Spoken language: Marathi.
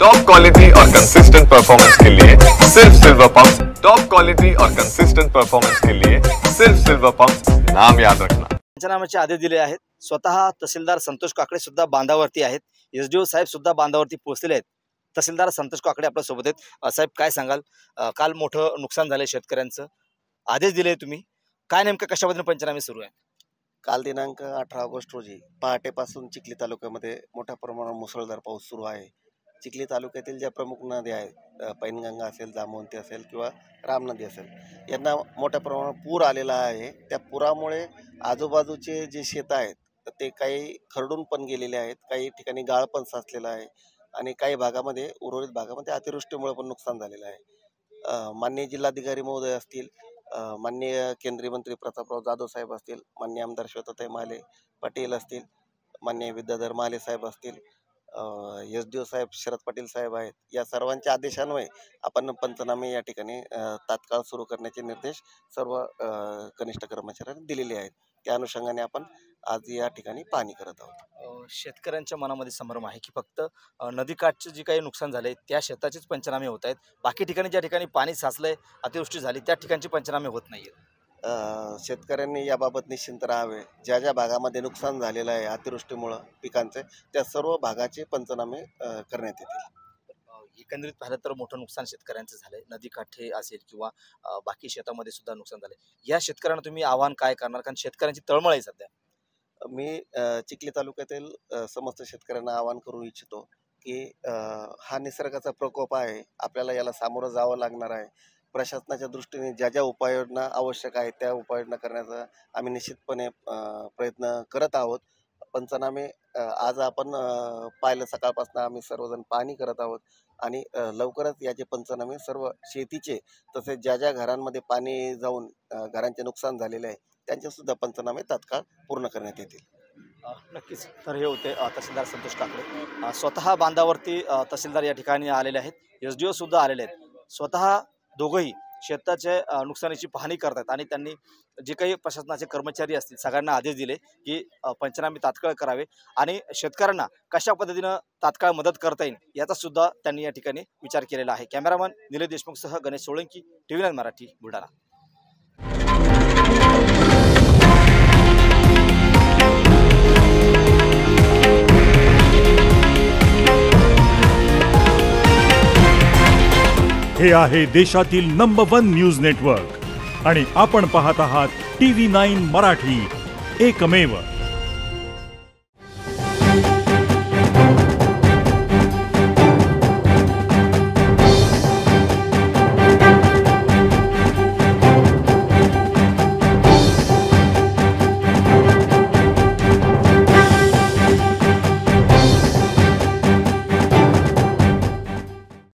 टॉप क्वालिटी और कंसिस्टेंट परफॉर्मेंस के लिए सिर्फ सिल्वर पंप। टॉप क्वालिटी और कंसिस्टेंट परफॉर्मेंस के लिए सिर्फ सिल्वर पंप, नाम याद रखना। पंचनाम्याचे आदेश दिले आहेत। स्वतः तहसीलदार संतोष काकडे सुद्धा बांधावरती आहेत। एसडीओ साहेब सुद्धा बांधावरती पोहोचलेले आहेत। तहसीलदार संतोष काकडे आपल्या सोबत आहेत। साहेब काय सांगाल, काल मोठं नुकसान झाले शेतकऱ्यांचं, आदेश दिले तुम्ही, काय नेमकं कशाबद्दल पंचनामे सुरू आहे? काल दिनांक 18 ऑगस्ट रोजी पहाटेपासून चिखली तालुक्यामध्ये मोठ्या प्रमाणावर मुसळधार पाऊस सुरू आहे। चिखली तालुक्यातील ज्या प्रमुख नद्या आहेत, पैनगंगा असेल, जामवंती असेल किंवा राम नदी असेल, यांना मोठ्या प्रमाणावर पूर आलेला आहे। त्या पुरामुळे आजूबाजूचे जे शेत आहेत ते काही खरडून पण गेलेले आहेत, काही ठिकाणी गाळ पण साचलेला आहे आणि काही भागामध्ये, उर्वरित भागामध्ये अतिवृष्टीमुळे पण नुकसान झालेलं आहे। माननीय जिल्हाधिकारी महोदय असतील, माननीय केंद्रीय मंत्री प्रतापराव जाधव साहेब असतील, माननीय आमदार श्वेताताई महाले पाटील असतील, माननीय विद्याधर महाले साहेब असतील, एसडीओ साहेब शरद पाटील साहेब आहेत, या सर्वांच्या आदेशान्वये आपण पंचनामे या ठिकाणी तात्काळ सुरू करण्याचे निर्देश सर्व कनिष्ठ कर्मचाऱ्यांनी दिलेले आहेत। त्या अनुषंगाने आपण आज या ठिकाणी पाहणी करत आहोत। शेतकऱ्यांच्या मनामध्ये संभ्रम आहे की फक्त नदीकाठचे जे काही नुकसान झाले त्या शेताचेच पंचनामे होत आहेत, बाकी ठिकाणी ज्या ठिकाणी पाणी साचलंय, अतिवृष्टी झाली त्या ठिकाणचे पंचनामे होत नाहीत। शेतकऱ्यांनी याबाबत निश्चिंत राहावे। ज्या ज्या भागामध्ये नुकसान झालेलं आहे अतिवृष्टीमुळे पिकांचे, त्या सर्व भागाचे पंचनामे करण्यात येतील। एकंदरीत पाहिलं तर मोठं नुकसान शेतकऱ्यांचं झालंय, नदीकाठी असेल किंवा बाकी शेतामध्ये सुद्धा नुकसान झालंय। या शेतकऱ्यांना तुम्ही आव्हान काय करणार, कारण शेतकऱ्यांची तळमळ आहे सध्या? मी चिखली तालुक्यातील समस्त शेतकऱ्यांना आवाहन करू इच्छितो की हा निसर्गाचा प्रकोप आहे, आपल्याला याला सामोरं जावं लागणार आहे। प्रशासनाच्या दृष्टीने ज्या ज्या उपाययोजना आवश्यक आहेत त्या उपाययोजना करण्याचा आम्ही निश्चितपणे प्रयत्न करत आहोत। पंचनामे आज आपण पाहिलं, सकाळपासून आम्ही सर्वजण पाहणी करत आहोत आणि लवकरच याचे पंचनामे सर्व शेतीचे, तसेच ज्या ज्या घरांमध्ये पाणी जाऊन घरांचे नुकसान झालेले आहे त्यांचे सुद्धा पंचनामे तात्काळ पूर्ण करण्यात येतील। नक्कीच। तर हे होते तहसीलदार संतोष काकडे, स्वतः बांधावरती तहसीलदार या ठिकाणी आलेले आहेत, एसडीओ सुद्धा आलेले आहेत। स्वतः दोघंही शेताचे नुकसानीची पाहणी करतात आणि त्यांनी जे काही प्रशासनाचे कर्मचारी असतील सगळ्यांना आदेश दिले की पंचनामे तात्काळ करावे आणि शेतकऱ्यांना कशा पद्धतीनं तात्काळ मदत करता येईल याचा सुद्धा त्यांनी या ठिकाणी विचार केलेला आहे। कॅमेरामन निलेश देशमुखसह गणेश सोळंकी, TV9 मराठी, बुलढाणा। हे आहे देशातील नंबर 1 न्यूज नेटवर्क आणि आपण पाहत आहात TV9 मराठी, एकमेव।